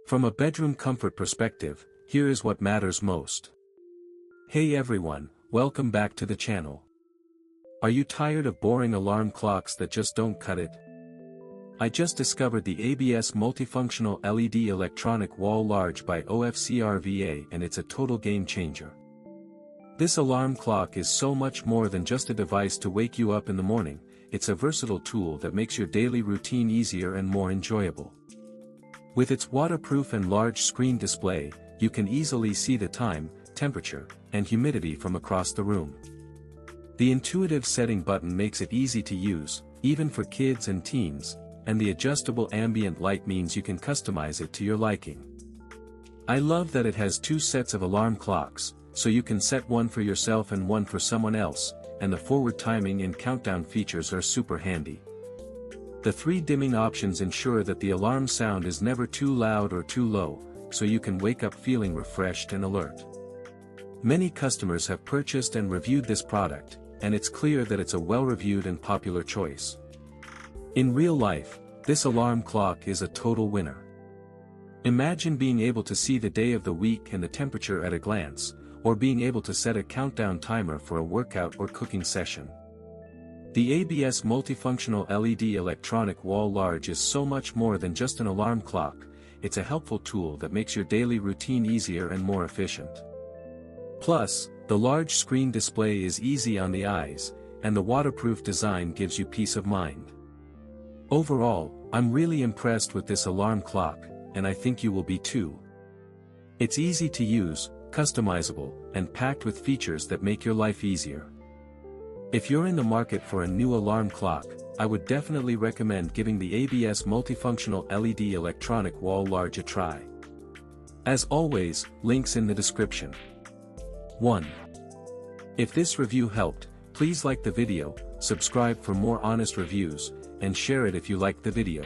From a bedroom comfort perspective, here is what matters most. Hey everyone, welcome back to the channel. Are you tired of boring alarm clocks that just don't cut it? I just discovered the ABS multifunctional LED electronic wall large by OFCRVA, and it's a total game changer. This alarm clock is so much more than just a device to wake you up in the morning. It's a versatile tool that makes your daily routine easier and more enjoyable. With its waterproof and large screen display, you can easily see the time, temperature, and humidity from across the room. The intuitive setting button makes it easy to use, even for kids and teens, and the adjustable ambient light means you can customize it to your liking. I love that it has two sets of alarm clocks, so you can set one for yourself and one for someone else, and the forward timing and countdown features are super handy. The three dimming options ensure that the alarm sound is never too loud or too low, so you can wake up feeling refreshed and alert. Many customers have purchased and reviewed this product, and it's clear that it's a well-reviewed and popular choice. In real life, this alarm clock is a total winner. Imagine being able to see the day of the week and the temperature at a glance, or being able to set a countdown timer for a workout or cooking session. The ABS multifunctional LED electronic wall large is so much more than just an alarm clock. It's a helpful tool that makes your daily routine easier and more efficient. Plus, the large screen display is easy on the eyes, and the waterproof design gives you peace of mind. Overall, I'm really impressed with this alarm clock, and I think you will be too. It's easy to use, customizable, and packed with features that make your life easier. If you're in the market for a new alarm clock, I would definitely recommend giving the ABS multifunctional LED electronic wall large a try. As always, links in the description. 1. If this review helped, please like the video, subscribe for more honest reviews, and share it if you liked the video.